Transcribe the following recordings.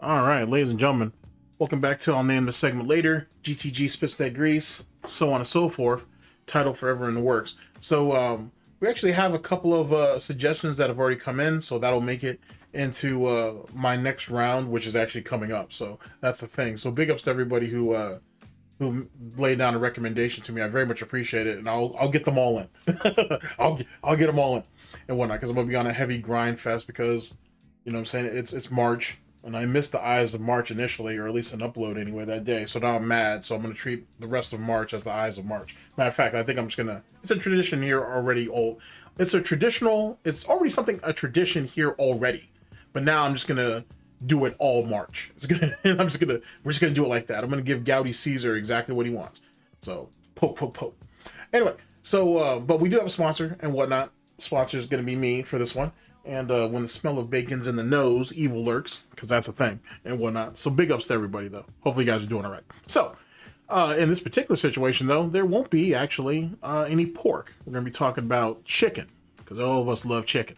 All right, ladies and gentlemen, welcome back to I'll name the segment later. GTG spits that grease, so on and so forth. Title forever in the works. So we actually have a couple of suggestions that have already come in, so that'll make it into my next round, which is actually coming up. So that's the thing. So big ups to everybody who laid down a recommendation to me. I very much appreciate it, and I'll get them all in. I'll get them all in and whatnot, because I'm gonna be on a heavy grind fest because you know what I'm saying it's March. And I missed the Eyes of March initially, or at least an upload anyway that day. So now I'm mad. So I'm going to treat the rest of March as the Eyes of March. Matter of fact, I think I'm just going to... It's a tradition here already. It's a traditional... It's already a tradition here already. But now I'm just going to do it all March. We're just going to do it like that. I'm going to give Gouty Caesar exactly what he wants. So, poke. Anyway, so, but we do have a sponsor and whatnot. Sponsor is going to be me for this one. And when the smell of bacon's in the nose, evil lurks, because that's a thing and whatnot. So big ups to everybody, though. Hopefully you guys are doing all right. So in this particular situation, though, there won't be actually any pork. We're going to be talking about chicken, because all of us love chicken.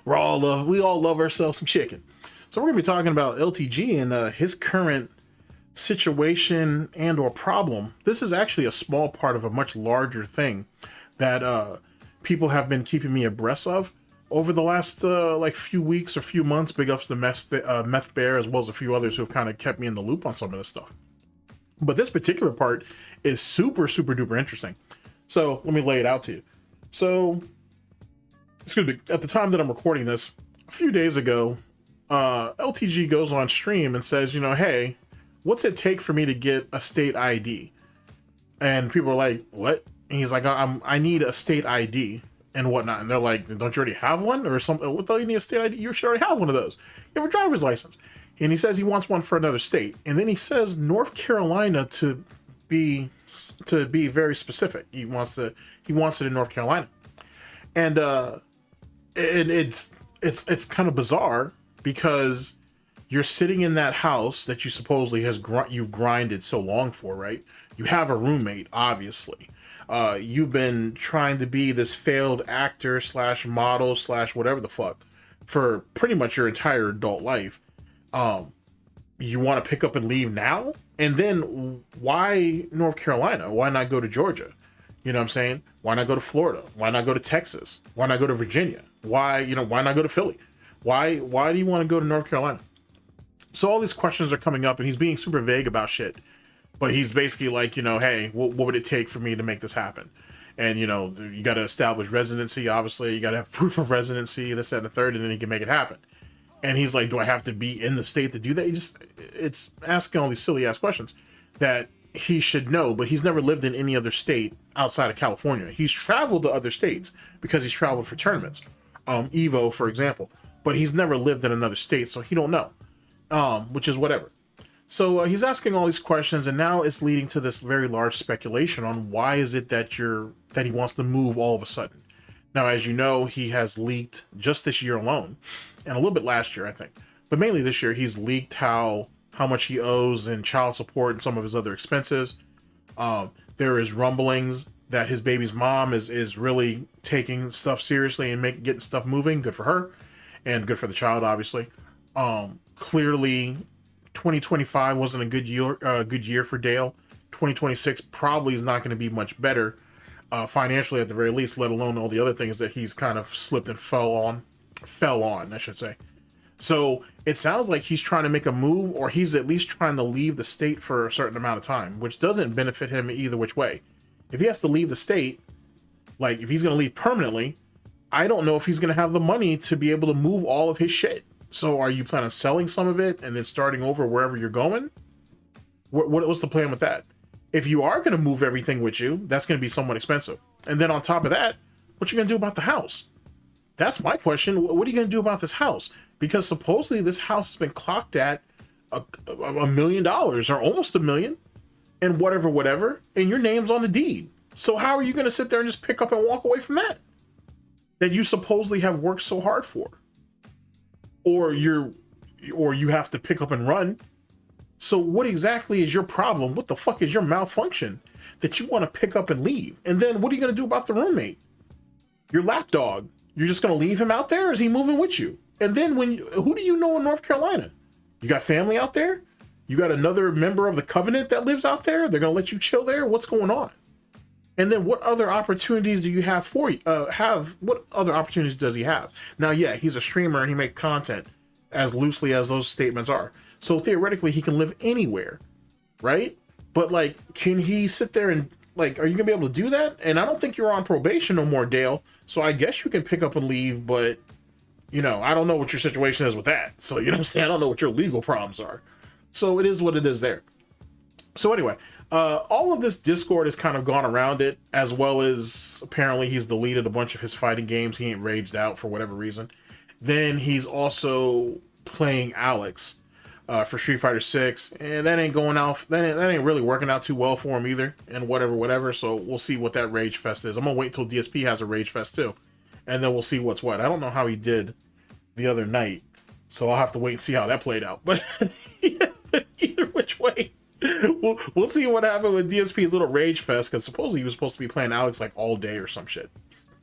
we all love ourselves some chicken. So we're going to be talking about LTG and his current situation and or problem. This is actually a small part of a much larger thing that people have been keeping me abreast of over the last like few weeks or few months. Big ups to Meth Bear, as well as a few others who have kind of kept me in the loop on some of this stuff. But this particular part is super duper interesting. So let me lay it out to you. So, excuse me, at the time that I'm recording this, a few days ago, LTG goes on stream and says, you know, hey, what's it take for me to get a state ID? And people are like, what? And he's like, I need a state ID and whatnot. And they're like, don't you already have one or something? What the hell you need a state ID? You should already have one of those. You have a driver's license. And he says he wants one for another state. And then he says North Carolina to be very specific. He wants it in North Carolina. And it's kind of bizarre because you're sitting in that house that you supposedly you've grinded so long for, right? You have a roommate, obviously. You've been trying to be this failed actor / model / whatever the fuck for pretty much your entire adult life. You want to pick up and leave now? And then why North Carolina? Why not go to Georgia? You know what I'm saying? Why not go to Florida? Why not go to Texas? Why not go to Virginia? Why not go to Philly? Why do you want to go to North Carolina? So all these questions are coming up and he's being super vague about shit. But he's basically like, you know, hey, what would it take for me to make this happen? And, you know, you got to establish residency, obviously. You got to have proof of residency, this, that, and the third, and then he can make it happen. And he's like, do I have to be in the state to do that? It's asking all these silly-ass questions that he should know, but he's never lived in any other state outside of California. He's traveled to other states because he's traveled for tournaments. Evo, for example. But he's never lived in another state, so he don't know, which is whatever. So he's asking all these questions, and now it's leading to this very large speculation on why is it that he wants to move all of a sudden. Now, as you know, he has leaked just this year alone, and a little bit last year, I think, but mainly this year, he's leaked how much he owes in child support and some of his other expenses. There is rumblings that his baby's mom is really taking stuff seriously and getting stuff moving. Good for her, and good for the child, obviously. Clearly, 2025 wasn't a good year for Dale. 2026 probably is not going to be much better financially at the very least, let alone all the other things that he's kind of slipped and fell on, I should say. So it sounds like he's trying to make a move, or he's at least trying to leave the state for a certain amount of time, which doesn't benefit him either which way. If he has to leave the state, like if he's going to leave permanently, I don't know if he's going to have the money to be able to move all of his shit. So are you planning on selling some of it and then starting over wherever you're going? What's the plan with that? If you are going to move everything with you, that's going to be somewhat expensive. And then on top of that, what you going to do about the house? That's my question. What are you going to do about this house? Because supposedly this house has been clocked at $1 million or almost $1 million and whatever, and your name's on the deed. So how are you going to sit there and just pick up and walk away from that you supposedly have worked so hard for? Or you have to pick up and run. So what exactly is your problem? What the fuck is your malfunction that you want to pick up and leave? And then what are you going to do about the roommate? Your lapdog. You're just going to leave him out there? Or is he moving with you? And then who do you know in North Carolina? You got family out there? You got another member of the covenant that lives out there? They're gonna let you chill there? What's going on? And then what other opportunities do you have for you? What other opportunities does he have? Now, yeah, he's a streamer and he makes content as loosely as those statements are. So theoretically, he can live anywhere, right? But like, can he sit there and like, are you gonna be able to do that? And I don't think you're on probation no more, Dale. So I guess you can pick up and leave, but you know, I don't know what your situation is with that. So you know what I'm saying? I don't know what your legal problems are. So it is what it is there. So anyway, all of this Discord has kind of gone around it, as well as apparently he's deleted a bunch of his fighting games. He ain't raged out for whatever reason. Then he's also playing Alex for Street Fighter 6, and that ain't going out. That ain't really working out too well for him either. And whatever. So we'll see what that rage fest is. I'm gonna wait till DSP has a rage fest too, and then we'll see what's what. I don't know how he did the other night, so I'll have to wait and see how that played out. But either which way, we'll see what happened with DSP's little rage fest, because supposedly he was supposed to be playing Alex like all day or some shit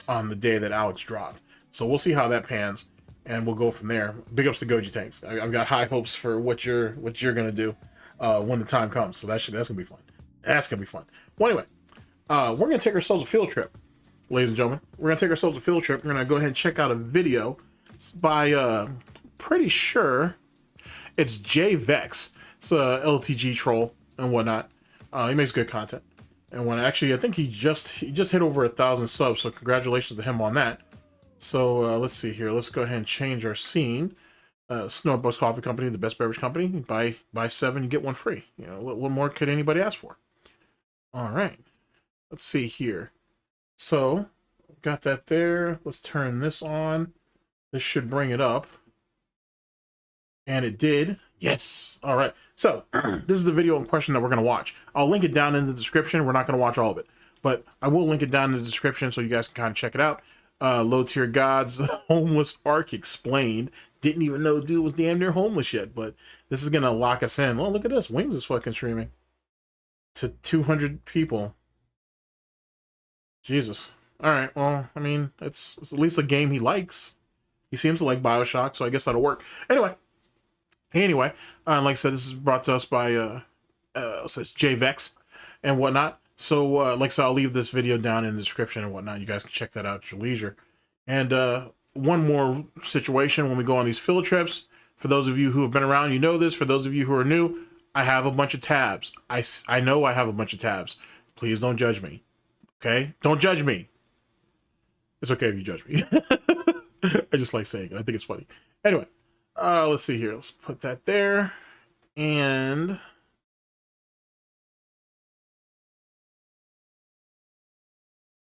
on the day that Alex dropped. So we'll see how that pans, and we'll go from there. Big ups to Goji Tanks. I've got high hopes for what you're gonna do when the time comes. So that's gonna be fun. That's gonna be fun. Well, anyway, we're gonna take ourselves a field trip, ladies and gentlemen. We're gonna take ourselves a field trip. We're gonna go ahead and check out a video by pretty sure it's Jay Vex. It's a LTG troll and whatnot. He makes good content, and when actually I think he just hit over 1,000 subs. So congratulations to him on that. So let's see here. Let's go ahead and change our scene. SnortBucks Coffee Company, the best beverage company. Buy 7, you get 1 free. You know, what more could anybody ask for? All right. Let's see here. So got that there. Let's turn this on. This should bring it up. And it did. Yes. All right. So this is the video in question that we're going to watch. I'll link it down in the description. We're not going to watch all of it, but I will link it down in the description so you guys can kind of check it out. LOWTIERGOD's homeless arc explained. Didn't even know dude was damn near homeless yet, but this is going to lock us in. Well, look at this. Wings is fucking streaming to 200 people. Jesus. All right. Well, I mean, it's at least a game he likes. He seems to like BioShock, so I guess that'll work. Anyway, like I said, this is brought to us by says JVEX and whatnot. So like I said, I'll leave this video down in the description and whatnot. You guys can check that out at your leisure. And one more situation when we go on these field trips. For those of you who have been around, you know this. For those of you who are new, I have a bunch of tabs. I know I have a bunch of tabs. Please don't judge me. Okay? Don't judge me. It's okay if you judge me. I just like saying it. I think it's funny. Anyway, let's see here. Let's put that there. And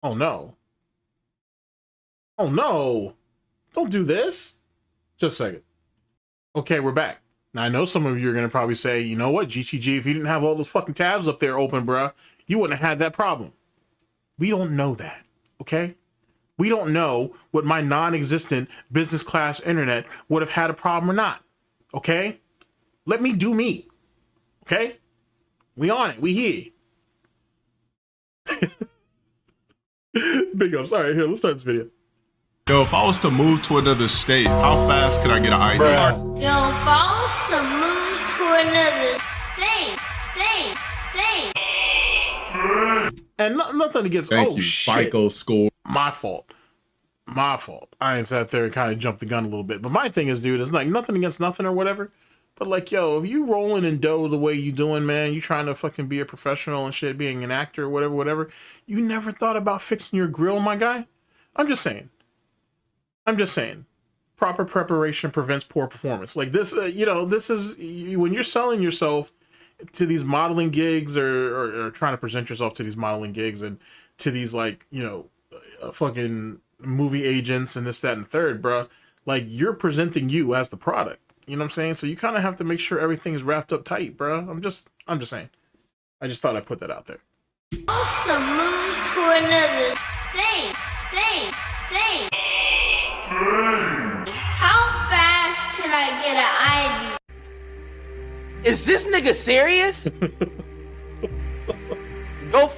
oh no. Oh no. Don't do this. Just a second. Okay, we're back. Now I know some of you are going to probably say, you know what, GTG, if you didn't have all those fucking tabs up there open, bruh, you wouldn't have had that problem. We don't know that, okay? We don't know what my non-existent business class internet would have had a problem or not. Okay? Let me do me. Okay? We on it. We here. Big ups. All right, here, let's start this video. Yo, if I was to move to another state, how fast could I get an ID? Yo, if I was to move to another state. And nothing against, Thank oh you. shit. FICO score. My fault. I ain't sat there and kind of jumped the gun a little bit. But my thing is, dude, it's like nothing against nothing or whatever. But like, yo, if you rolling in dough the way you doing, man, you trying to fucking be a professional and shit, being an actor or whatever, you never thought about fixing your grill, my guy? I'm just saying. Proper preparation prevents poor performance. Like this, you know, this is when you're selling yourself to these modeling gigs or trying to present yourself to these modeling gigs and to these, like, you know, fucking movie agents and this, that, and third, bro. Like, you're presenting you as the product. You know what I'm saying? So you kind of have to make sure everything is wrapped up tight, bro. I'm just saying. I just thought I'd put that out there. I was to move to another state. How fast can I get an ID? Is this nigga serious? Go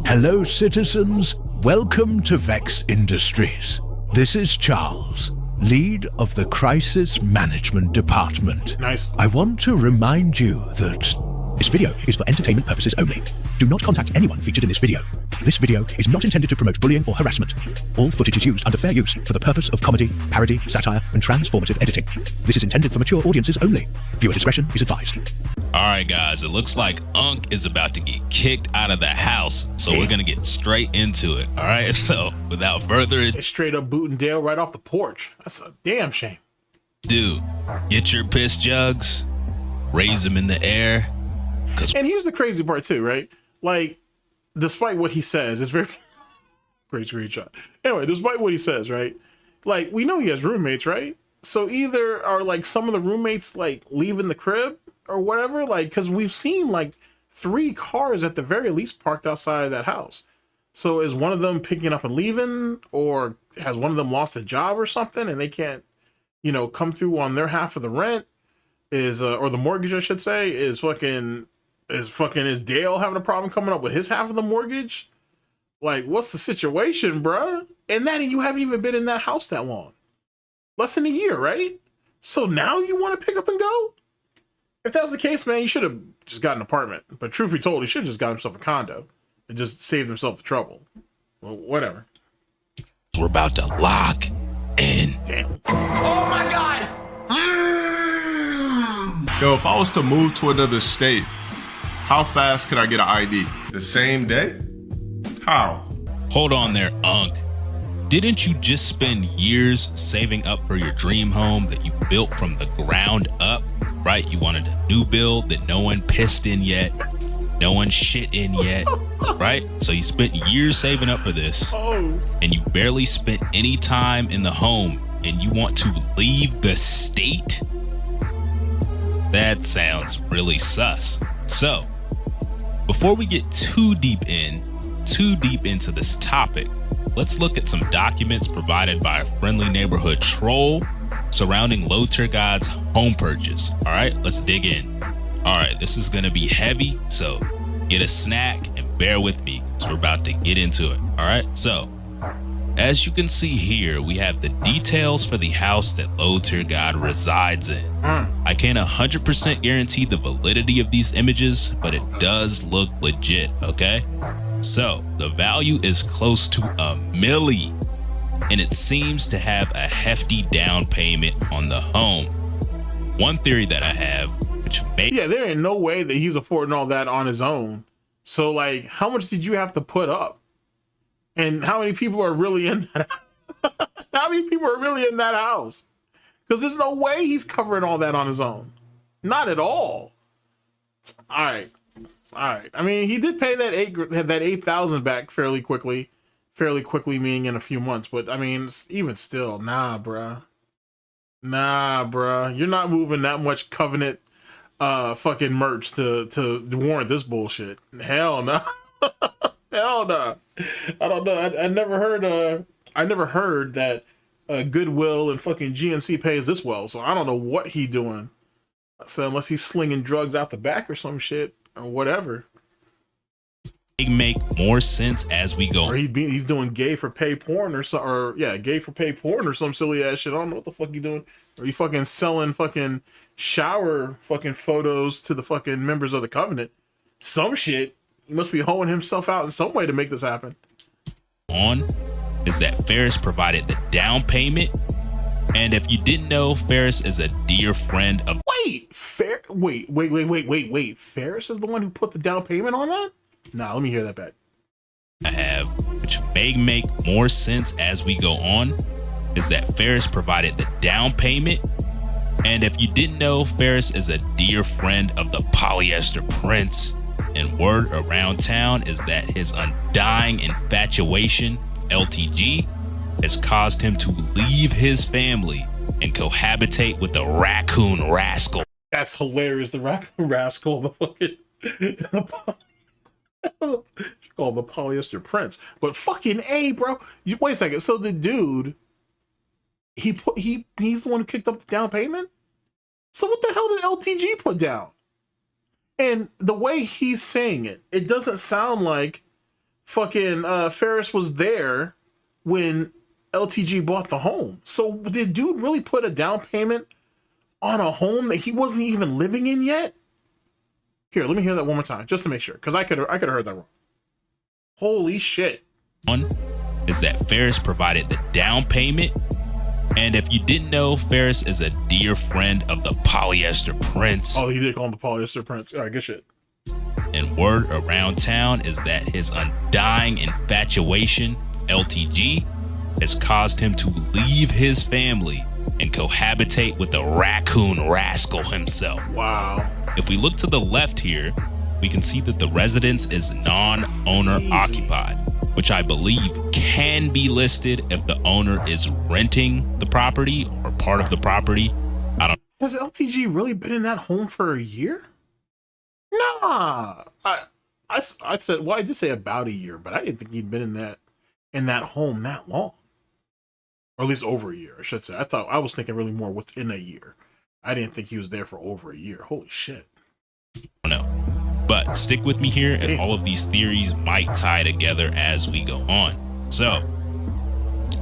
Hello, citizens. Welcome to Vex Industries. This is Charles. lead of the Crisis Management Department. Nice. I want to remind you that this video is for entertainment purposes only. Do not contact anyone featured in this video. This video is not intended to promote bullying or harassment. All footage is used under fair use for the purpose of comedy, parody, satire, and transformative editing. This is intended for mature audiences only. Viewer discretion is advised. Alright guys, it looks like Unc is about to get kicked out of the house, so we're gonna get straight into it. Alright, so without further ado, It's straight up booting Dale right off the porch. That's a damn shame. get your piss jugs, raise them in the air. And here's the crazy part too, right? Like, despite what he says, it's very great screenshot. Anyway, despite what he says, right? Like, we know he has roommates, right? So either are like some of the roommates like leaving the crib or whatever, like, because we've seen like 3 cars at the very least parked outside of that house. So is one of them picking up and leaving, or has one of them lost a job or something and they can't, you know, come through on their half of the rent? Is or the mortgage, I should say, is Dale having a problem coming up with his half of the mortgage? Like, what's the situation, bruh? And that you haven't even been in that house that long. Less than a year, right? So now you want to pick up and go? If that was the case, man, you should have just got an apartment. But truth be told, he should have just got himself a condo and just saved himself the trouble. Well, whatever. We're about to lock in. Damn. Oh my God! Yo, if I was to move to another state, how fast could I get an ID? The same day? How? Hold on there, Unc. Didn't you just spend years saving up for your dream home that you built from the ground up, right? You wanted a new build that no one pissed in yet, no one shit in yet, right? So you spent years saving up for this, and you barely spent any time in the home, and you want to leave the state? That sounds really sus. So, before we get too deep into this topic, let's look at some documents provided by a friendly neighborhood troll surrounding LOWTIERGOD's home purchase. All right, let's dig in. All right, this is gonna be heavy, so get a snack and bear with me because we're about to get into it. All right, so as you can see here, we have the details for the house that LOWTIERGOD resides in. I can't 100% guarantee the validity of these images, but it does look legit, okay? So the value is close to $1 million, and it seems to have a hefty down payment on the home. One theory that I have, which may— Yeah, there ain't no way that he's affording all that on his own. So, like, how much did you have to put up? And how many people are really in that? How many people are really in that house? Because there's no way he's covering all that on his own. Not at all. All right. I mean, he did pay that $8,000 back fairly quickly. Fairly quickly, meaning in a few months. But I mean, even still, nah, bruh. You're not moving that much Covenant fucking merch to warrant this bullshit. Hell no. Hell no. I don't know. I never heard that Goodwill and fucking GNC pays this well. So I don't know what he doing. So unless he's slinging drugs out the back or some shit or whatever. It make more sense as we go. Or he's doing gay for pay porn or so, or yeah, gay for pay porn or some silly ass shit. I don't know what the fuck he doing. Or he fucking selling fucking shower fucking photos to the fucking members of the Covenant. Some shit. He must be hoeing himself out in some way to make this happen. On is that Ferris provided the down payment, and if you didn't know, Ferris is a dear friend of— Wait, Ferris is the one who put the down payment on that? Nah, let me hear that back. I have, which may make more sense as we go on, is that Ferris provided the down payment, and if you didn't know, Ferris is a dear friend of the polyester prince. And word around town is that his undying infatuation, LTG, has caused him to leave his family and cohabitate with the raccoon rascal. That's hilarious. The raccoon rascal, the fucking called the polyester prince. But fucking A, bro. Wait a second. So the dude, he's the one who kicked up the down payment? So what the hell did LTG put down? And the way he's saying it, it doesn't sound like fucking Ferris was there when LTG bought the home. So did dude really put a down payment on a home that he wasn't even living in yet? Here, let me hear that one more time, just to make sure, because I could have heard that wrong. Holy shit. One is that Ferris provided the down payment. And if you didn't know, Ferris is a dear friend of the Polyester Prince. Oh, he did call him the Polyester Prince. All right, good shit. And word around town is that his undying infatuation, LTG, has caused him to leave his family and cohabitate with the raccoon rascal himself. Wow. If we look to the left here, we can see that the residence is non-owner occupied, which I believe can be listed if the owner is renting the property or part of the property. I don't. Has LTG really been in that home for a year? Nah. I said, well, I did say about a year, but I didn't think he'd been in that home that long. Or at least over a year, I should say. I was thinking really more within a year. I didn't think he was there for over a year. Holy shit. know. But stick with me here, and all of these theories might tie together as we go on. So,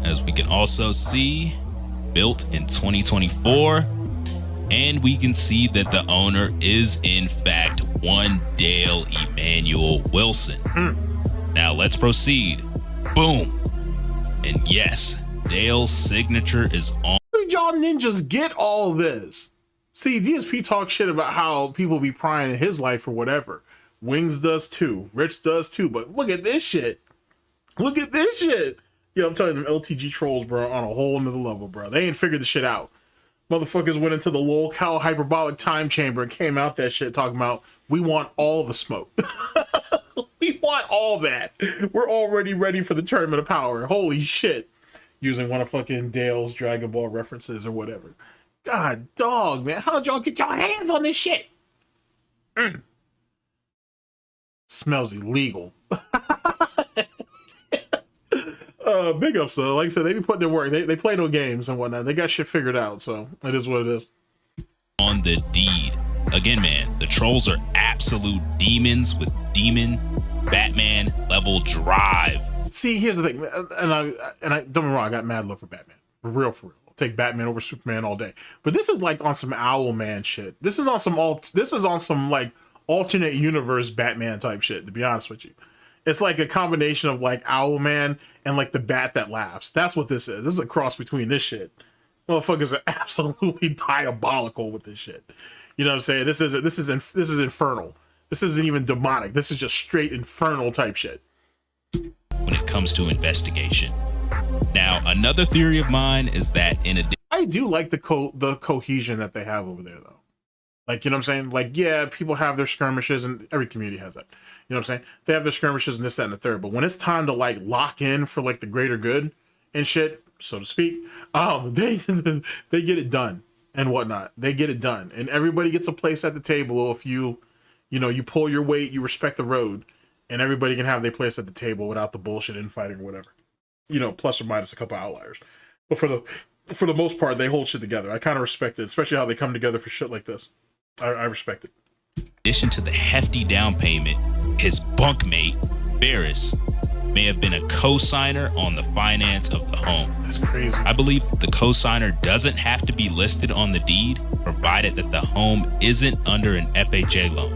as we can also see, built in 2024, and we can see that the owner is in fact one Dale Emanuel Wilson. Now let's proceed. Boom. And yes, Dale's signature is on. Where did y'all ninjas get all this? See, DSP talks shit about how people be prying in his life or whatever. Wings does too. Rich does too. But look at this shit. Look at this shit. Yeah, I'm telling them LTG trolls, bro, on a whole nother level, bro. They ain't figured the shit out. Motherfuckers went into the lol-cal hyperbolic time chamber and came out that shit talking about, we want all the smoke. We want all that. We're already ready for the tournament of power. Holy shit. Using one of fucking Dale's Dragon Ball references or whatever. God, dog, man. How'd y'all get your hands on this shit? Smells illegal. Big ups though. Like I said, they be putting in work. They play no games and whatnot. They got shit figured out, so it is what it is. On the deed. Again, man, the trolls are absolute demons with demon Batman level drive. See, here's the thing, and I don't get me wrong, I got mad love for Batman. For real, for real. I'll take Batman over Superman all day. But this is like on some Owlman shit. This is on some like alternate universe Batman type shit, to be honest with you. It's like a combination of like Owlman and like the bat that laughs. That's what this is. This is a cross between this shit. Motherfuckers are absolutely diabolical with this shit. You know what I'm saying? This is infernal. This isn't even demonic. This is just straight infernal type shit. When it comes to investigation. Now, another theory of mine is that I do like the cohesion that they have over there, though. Like, you know what I'm saying? Like, yeah, people have their skirmishes, and every community has that. You know what I'm saying? They have their skirmishes and this, that, and the third. But when it's time to like lock in for like the greater good and shit, so to speak, they get it done and whatnot. They get it done, and everybody gets a place at the table. If you pull your weight, you respect the road, and everybody can have their place at the table without the bullshit infighting or whatever. You know, plus or minus a couple outliers. But for the most part, they hold shit together. I kind of respect it, especially how they come together for shit like this. I respect it. In addition to the hefty down payment, his bunkmate, Ferris, may have been a co-signer on the finance of the home. That's crazy. I believe that the co-signer doesn't have to be listed on the deed, provided that the home isn't under an FHA loan,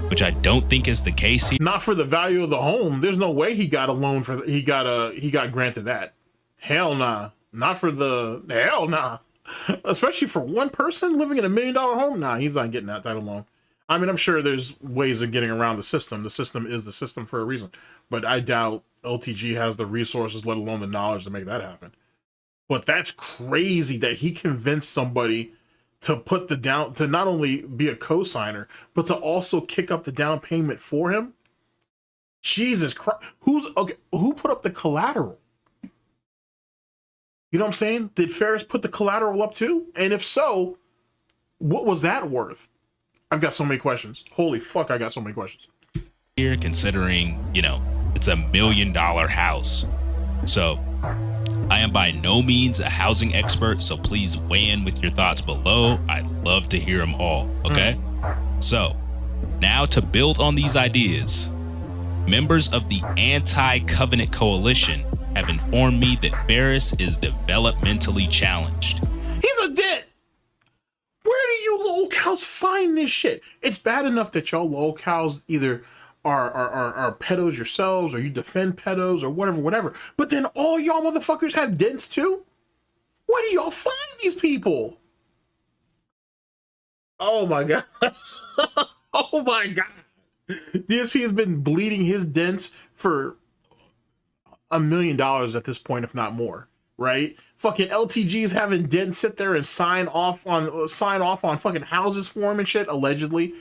which I don't think is the case here. Not for the value of the home. There's no way he got a loan for he got granted that. Hell nah. Not for the hell nah. Especially for one person living in $1 million home. Nah, he's not getting that type of loan. I mean, I'm sure there's ways of getting around the system. The system is the system for a reason. But I doubt LTG has the resources, let alone the knowledge to make that happen. But that's crazy that he convinced somebody to put to not only be a co-signer, but to also kick up the down payment for him. Jesus Christ. Who put up the collateral? You know what I'm saying? Did Ferris put the collateral up too? And if so, what was that worth? I've got so many questions. Holy fuck, I got so many questions. Here, considering, it's $1 million house. So I am by no means a housing expert, so please weigh in with your thoughts below. I'd love to hear them all, okay? So now to build on these ideas, members of the Anti-Covenant Coalition have informed me that Ferris is developmentally challenged. He's a dent. Where do you locals find this shit? It's bad enough that y'all locals either are pedos yourselves or you defend pedos or whatever. But then all y'all motherfuckers have dents too? Where do y'all find these people? Oh my God. Oh my God. DSP has been bleeding his dents for $1 million at this point, if not more, right? Fucking LTG's having dents sit there and sign off on fucking houses for him and shit, allegedly.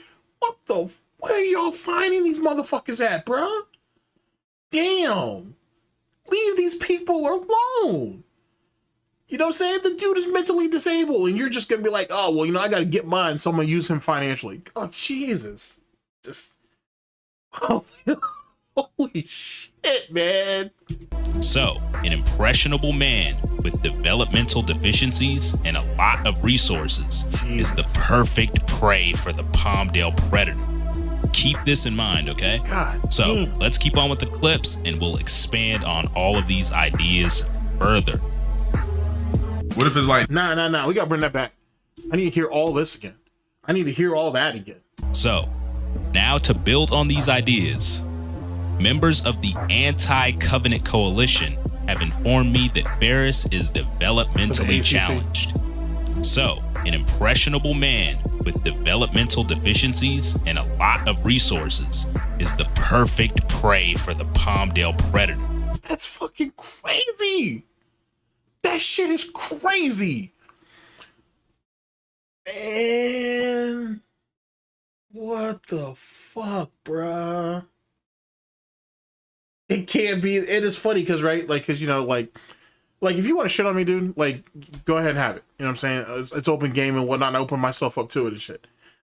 Where are y'all finding these motherfuckers at, bruh? Damn. Leave these people alone. You know what I'm saying? The dude is mentally disabled and you're just gonna be like, oh, well, you know, I gotta get mine, so I'm gonna use him financially. Oh, Jesus. Just, holy shit, man. So, an impressionable man with developmental deficiencies and a lot of resources is the perfect prey for the Palmdale predator. Keep this in mind, okay? God so, damn. let's keep on with the clips and we'll expand on all of these ideas further. What if it's like, Nah. We gotta bring that back. I need to hear all this again. I need to hear all that again. So, now to build on these ideas, members of the Anti-Covenant Coalition have informed me that Ferris is developmentally challenged. So, an impressionable man with developmental deficiencies and a lot of resources is the perfect prey for the Palmdale predator. That's fucking crazy. That shit is crazy. Man, what the fuck, bruh? It can't be. It is funny because, right? Like, because, you know, like if you want to shit on me, dude, like, go ahead and have it. You know what I'm saying? It's open game and whatnot. I open myself up to it and shit.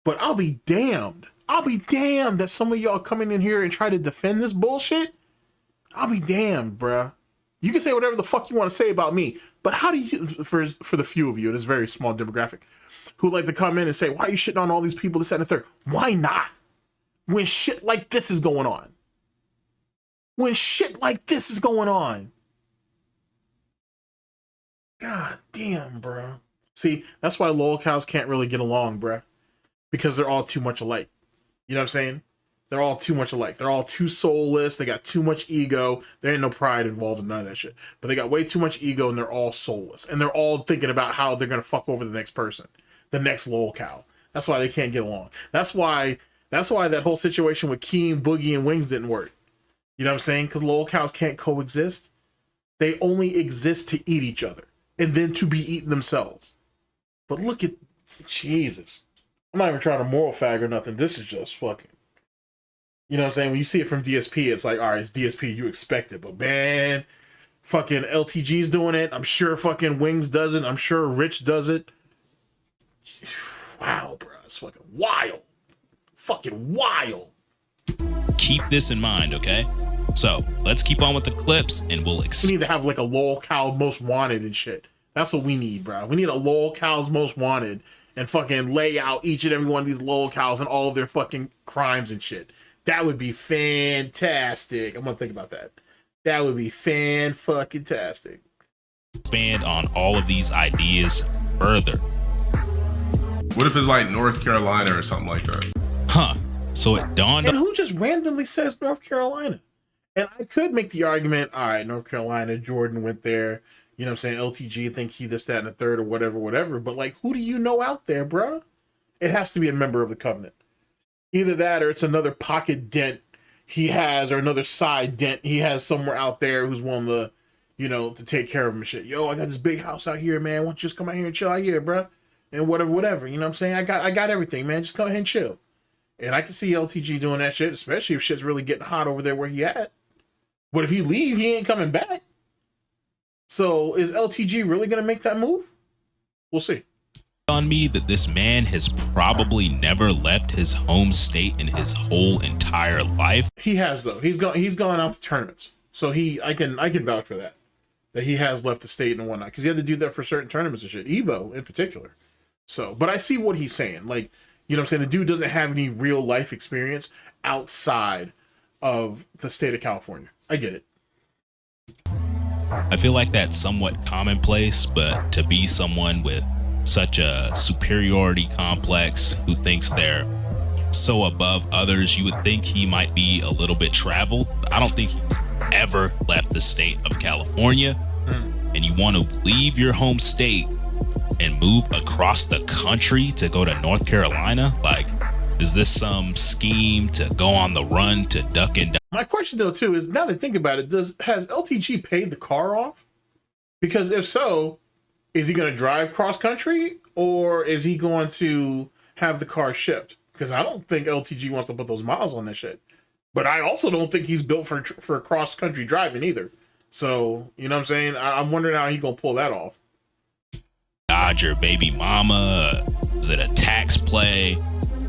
But I'll be damned. I'll be damned that some of y'all coming in here and try to defend this bullshit. I'll be damned, bruh. You can say whatever the fuck you want to say about me, but how do you, for the few of you, this very small demographic, who like to come in and say, why are you shitting on all these people, this, that, and the third? Why not? When shit like this is going on. When shit like this is going on. God damn, bro. See, that's why lolcows can't really get along, bro. Because they're all too much alike. You know what I'm saying? They're all too much alike. They're all too soulless. They got too much ego. There ain't no pride involved in none of that shit. But they got way too much ego and they're all soulless. And they're all thinking about how they're going to fuck over the next person. The next lolcow. That's why they can't get along. That's why that whole situation with Keen, Boogie, and Wings didn't work. You know what I'm saying? Because lolcows can't coexist. They only exist to eat each other. And then to be eaten themselves. But look at... Jesus. I'm not even trying to moral fag or nothing. This is just fucking... You know what I'm saying? When you see it from DSP, it's like, all right, it's DSP, you expect it. But man, fucking LTG's doing it. I'm sure fucking Wings does it. I'm sure Rich does it. Wow, bro. It's fucking wild. Fucking wild. Keep this in mind, okay? So, let's keep on with the clips and we'll We need to have like a lolcow most wanted and shit. That's what we need, bro. We need a lolcow's most wanted and fucking lay out each and every one of these lolcows and all of their fucking crimes and shit. That would be fantastic. I'm gonna think about that. That would be fan-fucking-tastic. expand on all of these ideas further. what if it's like North Carolina or something like that? Huh. So it dawned And who just randomly says North Carolina? And I could make the argument, all right, North Carolina, Jordan went there. You know what I'm saying? LTG think he this, that, and the third or whatever. But like, who do you know out there, bruh? It has to be a member of the Covenant. Either that or it's another pocket dent he has or another side dent he has somewhere out there who's willing to, you know, to take care of him and shit. Yo, I got this big house out here, man. Why don't you just come out here and chill out here, bruh? And whatever. You know what I'm saying? I got everything, man. Just come ahead and chill. And I can see LTG doing that shit, especially if shit's really getting hot over there where he at. But if he leave, he ain't coming back. So is LTG really going to make that move? We'll see. on me that this man has probably never left his home state in his whole entire life. He has, though. He's gone out to tournaments. So I can vouch for that. That he has left the state and whatnot. Because he had to do that for certain tournaments and shit. Evo in particular. So, but I see what he's saying. Like, you know what I'm saying? The dude doesn't have any real life experience outside of the state of California. I get it. I feel like that's somewhat commonplace, but to be someone with such a superiority complex who thinks they're so above others, you would think he might be a little bit traveled. I don't think he's ever left the state of California. And you want to leave your home state and move across the country to go to North Carolina? Like, is this some scheme to go on the run to duck and duck? My question though too is, now that I think about it, has LTG paid the car off? Because if so, is he going to drive cross country, or is he going to have the car shipped? Because I don't think LTG wants to put those miles on that shit. But I also don't think he's built for cross country driving either. So, you know what I'm saying? I'm wondering how he gonna pull that off. Dodger baby mama? Is it a tax play?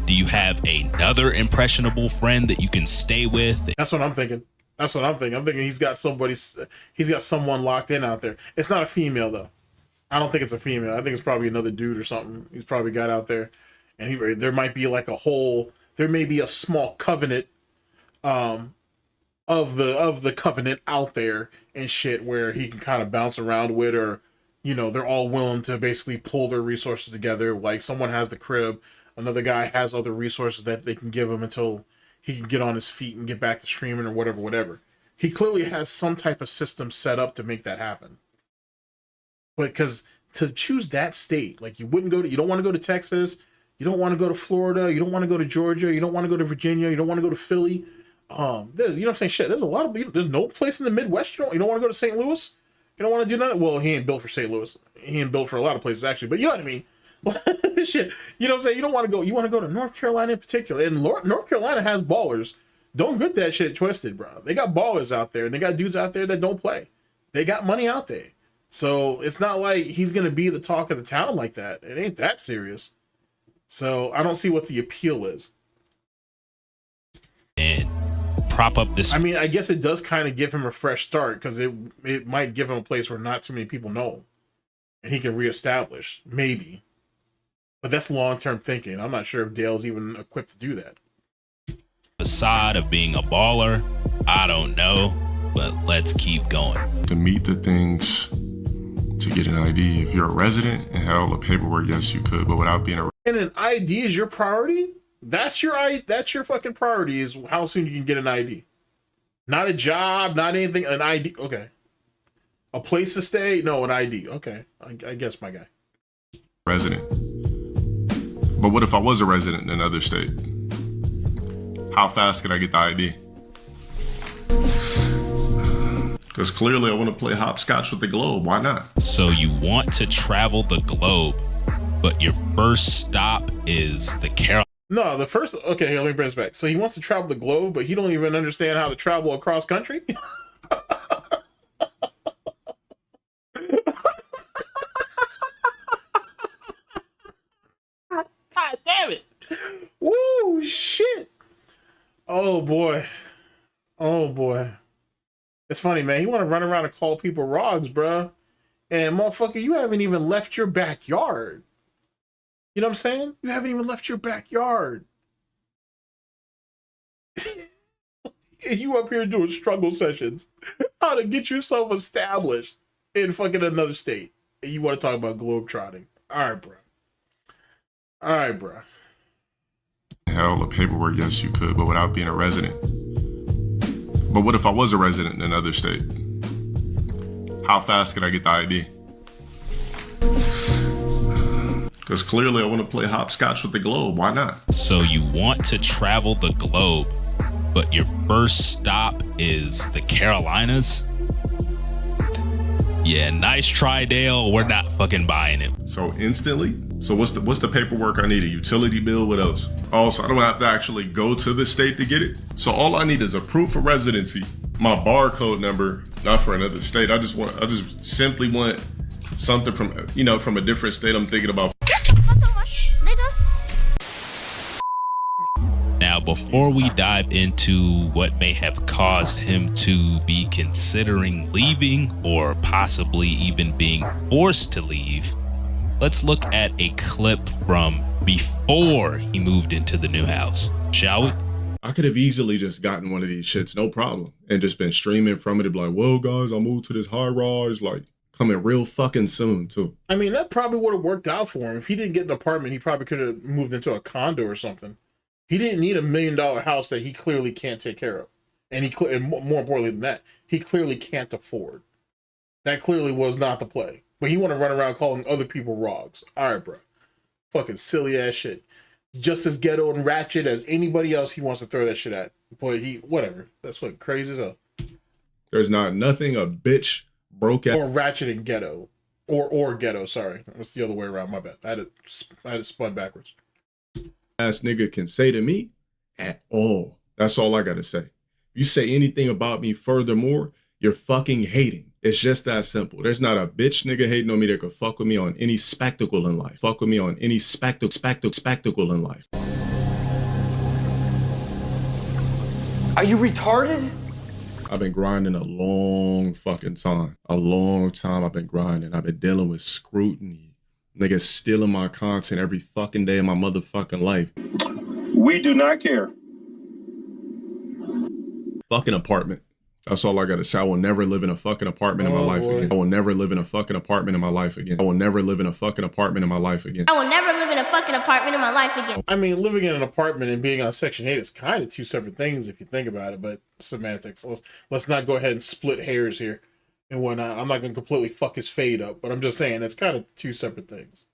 Do you have another impressionable friend that you can stay with? That's what I'm thinking. I'm thinking he's got someone locked in out there. It's not a female though. I don't think it's a female. I think it's probably another dude or something. He's probably got out there, and there might be like there may be a small covenant, of the covenant out there and shit, where he can kind of bounce around with, or, you know, they're all willing to basically pull their resources together. Like, someone has the crib, another guy has other resources that they can give him until he can get on his feet and get back to streaming or whatever. He clearly has some type of system set up to make that happen. But because to choose that state, like, you don't want to go to Texas, you don't want to go to Florida, you don't want to go to Georgia, you don't want to go to Virginia, you don't want to go to Philly. You know what I'm saying? Shit, there's no place in the Midwest you don't want to go to St. Louis. You don't want to do nothing. Well, he ain't built for St. Louis. He ain't built for a lot of places actually, but you know what I mean. Shit, you know what I'm saying? You don't want to go. You want to go to North Carolina in particular, and North Carolina has ballers. Don't get that shit twisted, bro. They got ballers out there, and they got dudes out there that don't play. They got money out there, so it's not like he's gonna be the talk of the town like that. It ain't that serious. So I don't see what the appeal is. And prop up this. I mean, I guess it does kind of give him a fresh start, because it might give him a place where not too many people know him, and he can reestablish, maybe. But that's long-term thinking. I'm not sure if Dale's even equipped to do that. Facade of being a baller, I don't know, but let's keep going. To meet the things to get an ID. If you're a resident and had all the paperwork, yes, you could, but without being a... And an ID is your priority? That's your fucking priority, is how soon you can get an ID. Not a job, not anything, an ID. Okay. A place to stay? No, an ID. Okay. I guess, my guy. Resident. But what if I was a resident in another state? How fast could I get the ID? Because clearly I want to play hopscotch with the globe. Why not? So you want to travel the globe, but your first stop is the Carolina. No, the first... Okay, here, let me bring this back. So he wants to travel the globe, but he don't even understand how to travel across country? God damn it. Woo, shit. Oh, boy. Oh, boy. It's funny, man. You want to run around and call people rogs, bruh. And, motherfucker, you haven't even left your backyard. You know what I'm saying? You haven't even left your backyard. And you up here doing struggle sessions. How to get yourself established in fucking another state. And you want to talk about globetrotting. All right, bro. All right, bro. Had all the paperwork, yes, you could, but without being a resident. But what if I was a resident in another state? How fast could I get the ID? Because clearly I want to play hopscotch with the globe. Why not? So you want to travel the globe, but your first stop is the Carolinas? Yeah, nice try, Dale. We're not fucking buying it. So instantly? So what's the paperwork I need? A utility bill? What else? Also, I don't have to actually go to the state to get it. So all I need is a proof of residency, my barcode number, not for another state. I just simply want something from, you know, from a different state I'm thinking about. Now, before we dive into what may have caused him to be considering leaving or possibly even being forced to leave, let's look at a clip from before he moved into the new house, shall we? I could have easily just gotten one of these shits, no problem, and just been streaming from it and be like, well, guys, I moved to this high rise, like, coming real fucking soon, too. I mean, that probably would have worked out for him. If he didn't get an apartment, he probably could have moved into a condo or something. He didn't need $1 million house that he clearly can't take care of. And and more importantly than that, he clearly can't afford. That clearly was not the play. But he want to run around calling other people rogs. All right, bro. Fucking silly ass shit. Just as ghetto and ratchet as anybody else he wants to throw that shit at. But whatever. That's what crazy as hell. There's not nothing a bitch broke ass. Or ratchet and ghetto. Or ghetto, sorry. That's the other way around, my bad. I had it spun backwards. Ass nigga can say to me at all. That's all I gotta say. You say anything about me furthermore, you're fucking hating. It's just that simple. There's not a bitch nigga hating on me that could fuck with me on any spectacle in life. Fuck with me on any spectacle in life. Are you retarded? I've been grinding a long fucking time. A long time I've been grinding. I've been dealing with scrutiny. Niggas stealing my content every fucking day of my motherfucking life. We do not care. Fucking apartment. That's all I gotta say. I will never live in a fucking apartment in my life again. I will never live in a fucking apartment in my life again. I will never live in a fucking apartment in my life again. I will never live in a fucking apartment in my life again. I mean, living in an apartment and being on Section 8 is kind of two separate things if you think about it, but semantics. Let's not go ahead and split hairs here and whatnot. I'm not going to completely fuck his fade up, but I'm just saying it's kind of two separate things.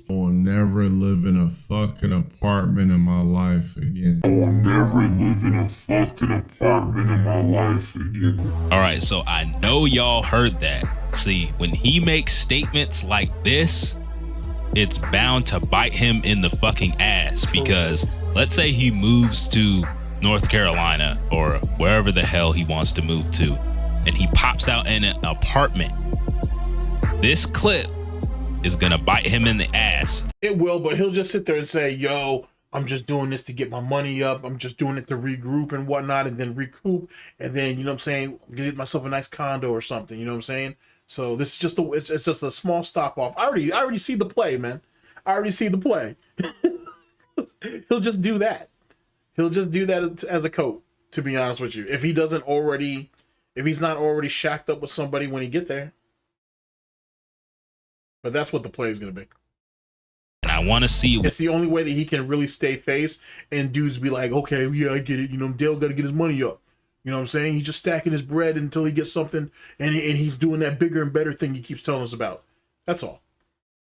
I will never live in a fucking apartment in my life again. I will never live in a fucking apartment in my life again. All right, so I know y'all heard that. See, when he makes statements like this, it's bound to bite him in the fucking ass, because let's say he moves to North Carolina or wherever the hell he wants to move to, and he pops out in an apartment. This clip is gonna bite him in the ass. It will, but he'll just sit there and say, yo, I'm just doing this to get my money up. I'm just doing it to regroup and whatnot, and then recoup. And then, you know what I'm saying, get myself a nice condo or something, you know what I'm saying? So this is just it's just a small stop off. I already see the play, man. I already see the play. He'll just do that. He'll just do that as a coat, to be honest with you. If he's not already shacked up with somebody when he get there. But that's what the play is going to be. And I want to see. It's the only way that he can really stay face and dudes be like, okay, yeah, I get it. You know, Dale got to get his money up. You know what I'm saying? He's just stacking his bread until he gets something, and he's doing that bigger and better thing he keeps telling us about. That's all.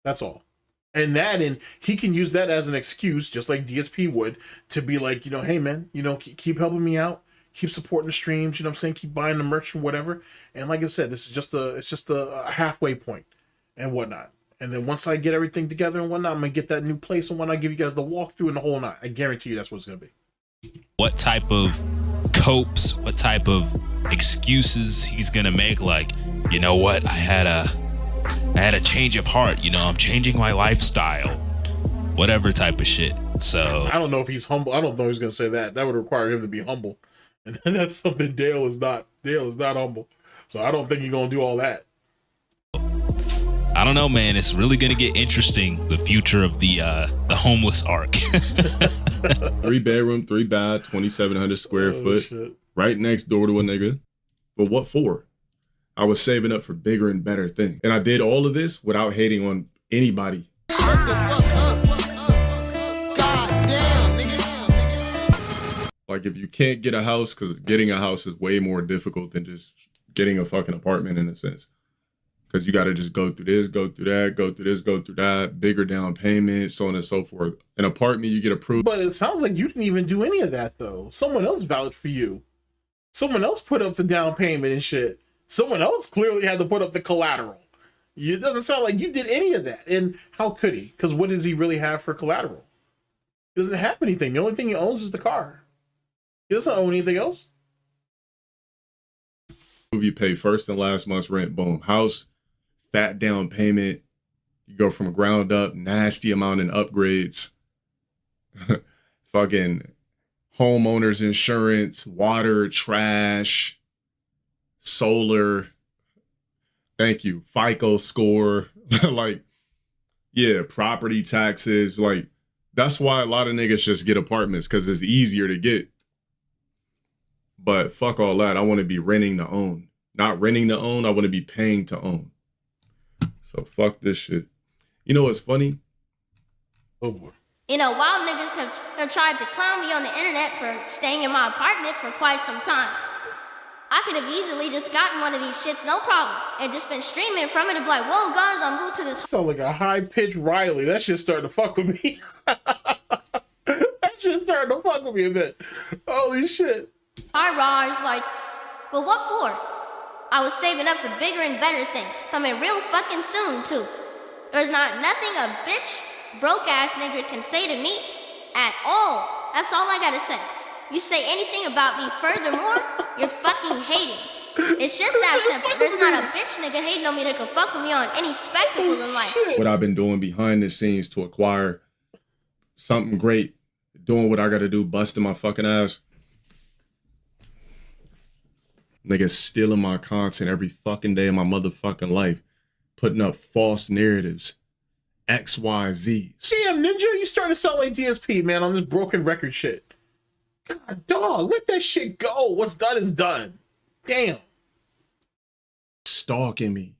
That's all. And he can use that as an excuse, just like DSP would, to be like, you know, hey, man, you know, keep helping me out. Keep supporting the streams. You know what I'm saying? Keep buying the merch and whatever. And like I said, it's just a halfway point and whatnot. And then once I get everything together and whatnot, I'm going to get that new place and whatnot, give you guys the walkthrough and the whole night. I guarantee you that's what it's going to be. What type of copes, what type of excuses he's going to make. Like, you know what? I had a change of heart. You know, I'm changing my lifestyle, whatever type of shit. So I don't know if he's humble. I don't know if he's going to say that. That would require him to be humble. And that's something Dale is not. Dale is not humble. So I don't think he's going to do all that. I don't know, man. It's really gonna get interesting. The future of the homeless arc. 3 bedroom, 3 bath, 2,700 square foot, shit. Right next door to a nigga. But what for? I was saving up for bigger and better things, and I did all of this without hating on anybody. Shut the fuck up. God damn, nigga. Like, if you can't get a house, because getting a house is way more difficult than just getting a fucking apartment in a sense. Because you got to just go through this, go through that, go through this, go through that, bigger down payment, so on and so forth. An apartment, you get approved. But it sounds like you didn't even do any of that, though. Someone else vouched for you. Someone else put up the down payment and shit. Someone else clearly had to put up the collateral. It doesn't sound like you did any of that. And how could he? Because what does he really have for collateral? He doesn't have anything. The only thing he owns is the car. He doesn't own anything else. You pay first and last month's rent, boom. House, fat down payment. You go from ground up, nasty amount in upgrades. Fucking homeowners insurance, water, trash, solar. Thank you. FICO score. Like, yeah, property taxes. Like, that's why a lot of niggas just get apartments, because it's easier to get But fuck all that. I want to be renting to own. Not renting to own. I want to be paying to own. So fuck this shit. You know what's funny? Oh boy. You know, wild niggas have tried to clown me on the internet for staying in my apartment for quite some time. I could have easily just gotten one of these shits, no problem, and just been streaming from it and be like, whoa, guys, I'm moved to this. Sound like a high-pitched Riley. That shit starting to fuck with me. That shit starting to fuck with me a bit. Holy shit. High rise, like, but what for? I was saving up for bigger and better things, coming real fucking soon, too. There's not nothing a bitch, broke-ass nigga can say to me at all. That's all I gotta say. You say anything about me furthermore, you're fucking hating. It's just that simple. There's not a bitch nigga hating on me that can fuck with me on any spectacle in life. What I've been doing behind the scenes to acquire something great, doing what I gotta do, busting my fucking ass. Niggas stealing my content every fucking day of my motherfucking life, putting up false narratives, X, Y, Z. Damn, Ninja, you starting to sound like DSP, man, on this broken record shit. God, dog, let that shit go. What's done is done. Damn. Stalking me,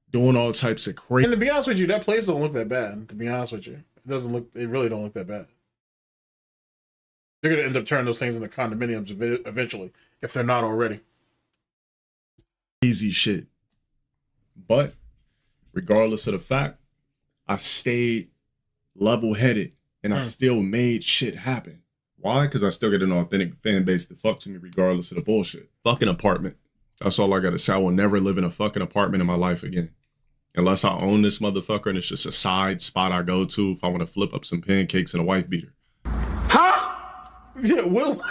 doing all types of crazy. And to be honest with you, that place don't look that bad. To be honest with you, it really don't look that bad. They're gonna end up turning those things into condominiums eventually, if they're not already. Easy shit. But regardless of the fact, I stayed level-headed and I still made shit happen. Why? Because I still get an authentic fan base that fucks with me regardless of the bullshit. Fucking apartment. That's all I gotta say. I will never live in a fucking apartment in my life again. Unless I own this motherfucker and it's just a side spot I go to if I want to flip up some pancakes and a wife beater. Huh? Yeah, Will.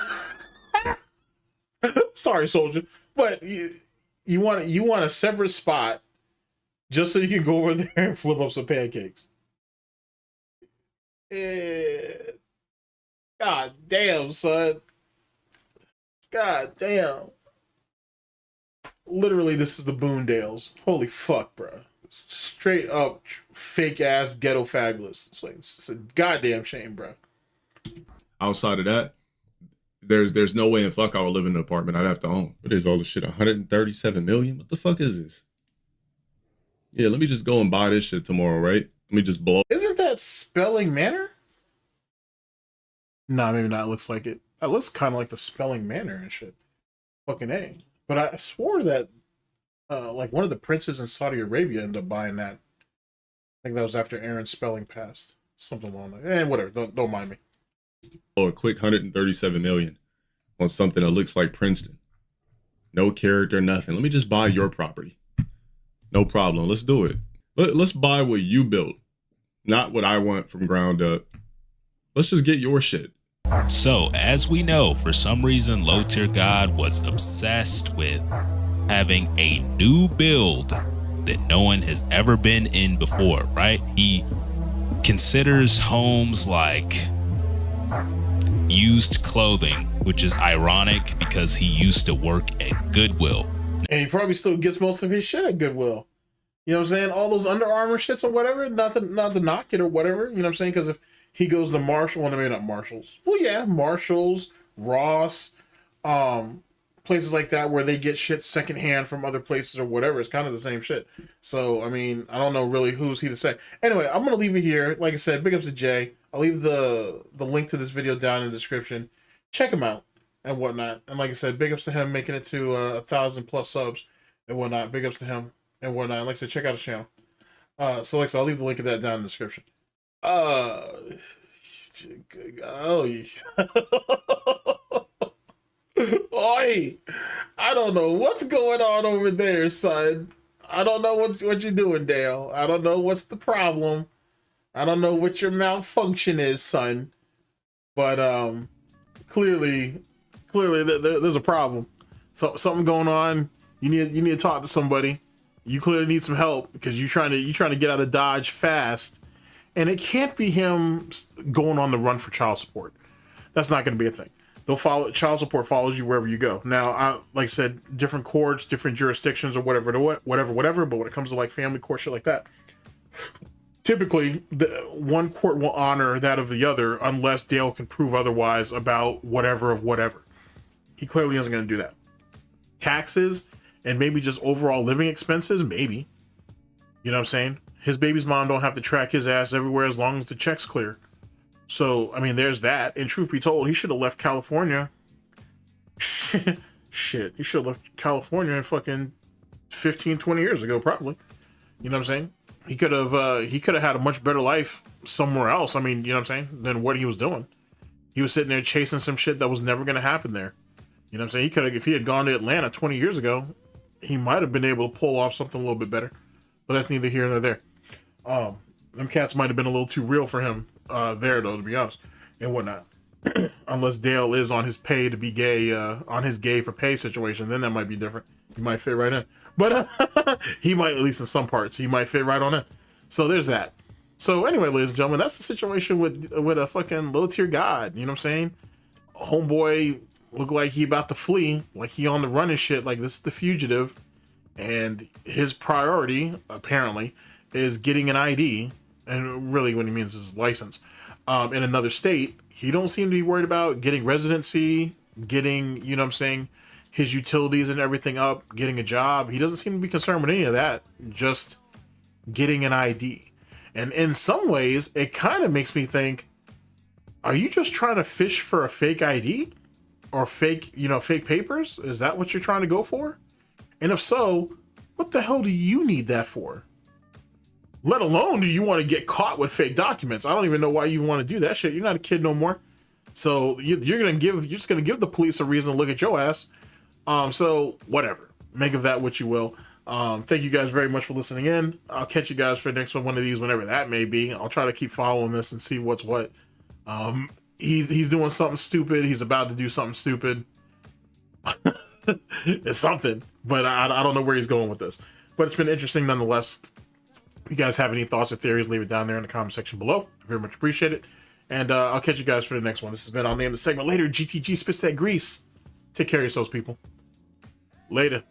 Sorry, soldier. But you want a separate spot just so you can go over there and flip up some pancakes. God damn, son. God damn. Literally, this is the Boondales. Holy fuck, bro. Straight up fake ass ghetto fabulous. It's a goddamn shame, bro. Outside of that, there's no way in fuck I would live in an apartment I'd have to own. What is all this shit? 137 million? What the fuck is this? Yeah, let me just go and buy this shit tomorrow, right? Let me just blow. Isn't that Spelling Manor? Nah, maybe not. It looks like it. That looks kind of like the Spelling Manor and shit. Fucking A. But I swore that like one of the princes in Saudi Arabia ended up buying that. I think that was after Aaron's spelling passed. Something along that. Whatever. Don't mind me. Oh, a quick 137 million on something that looks like Princeton. No character, nothing. Let me just buy your property. No problem. Let's do it. Let's buy what you built, not what I want from ground up. Let's just get your shit. So, as we know, for some reason, Low Tier God was obsessed with having a new build that no one has ever been in before, right? He considers homes like used clothing, which is ironic because he used to work at Goodwill. And he probably still gets most of his shit at Goodwill. You know what I'm saying? All those Under Armour shits or whatever, not to knock it or whatever. You know what I'm saying? Because if he goes to Marshall, well, maybe not Marshalls. Well, yeah, Marshalls, Ross, places like that where they get shit secondhand from other places or whatever. It's kind of the same shit. So, I mean, I don't know really who's he to say. Anyway, I'm going to leave it here. Like I said, big ups to Jay. I'll leave the link to this video down in the description. Check him out and whatnot. And like I said, big ups to him making it to 1,000+ subs and whatnot. Big ups to him and whatnot. Like I said, check out his channel. So like I said, I'll leave the link of that down in the description. Oh, Oi, I don't know what's going on over there, son. I don't know what you're doing, Dale. I don't know what's the problem. I don't know what your malfunction is, son. But clearly there's a problem. So something going on. You need to talk to somebody. You clearly need some help because you're trying to get out of Dodge fast. And it can't be him going on the run for child support. That's not going to be a thing. They'll follow. Child support follows you wherever you go. Now, like I said, different courts, different jurisdictions, or whatever. But when it comes to like family court shit like that, typically the one court will honor that of the other unless Dale can prove otherwise about whatever. He clearly isn't going to do that. Taxes and maybe just overall living expenses, maybe. You know what I'm saying? His baby's mom don't have to track his ass everywhere as long as the check's clear. So, I mean, there's that. And truth be told, he should have left California. Shit, he should have left California fucking 15, 20 years ago, probably. You know what I'm saying? He could have had a much better life somewhere else. I mean, you know what I'm saying? Than what he was doing. He was sitting there chasing some shit that was never going to happen there. You know what I'm saying? He could have, if he had gone to Atlanta 20 years ago, he might have been able to pull off something a little bit better. But that's neither here nor there. Them cats might have been a little too real for him there, though, to be honest, and whatnot. Unless Dale is on his pay to be gay, on his gay for pay situation, then that might be different. He might fit right in. But he might, at least in some parts, he might fit right on in. So there's that. So anyway, ladies and gentlemen, that's the situation with a fucking low tier god. You know what I'm saying? Homeboy look like he about to flee, like he on the run and shit, like this is the fugitive. And his priority, apparently, is getting an ID. And really what he means is license. In another state. He don't seem to be worried about getting residency, getting, you know what I'm saying, his utilities and everything up, getting a job. He doesn't seem to be concerned with any of that. Just getting an ID. And in some ways, it kind of makes me think, are you just trying to fish for a fake ID? Or fake, you know, fake papers? Is that what you're trying to go for? And if so, what the hell do you need that for? Let alone do you want to get caught with fake documents? I don't even know why you want to do that shit. You're not a kid no more. So you're just gonna give the police a reason to look at your ass. So whatever. Make of that what you will. Thank you guys very much for listening in. I'll catch you guys for the next one of these, whenever that may be. I'll try to keep following this and see what's what. He's doing something stupid. He's about to do something stupid. It's something, but I don't know where he's going with this. But it's been interesting nonetheless. If you guys have any thoughts or theories, leave it down there in the comment section below. I very much appreciate it. And I'll catch you guys for the next one. This has been, I'll name the segment later, GTG Spits That Grease. Take care of yourselves, people. Later.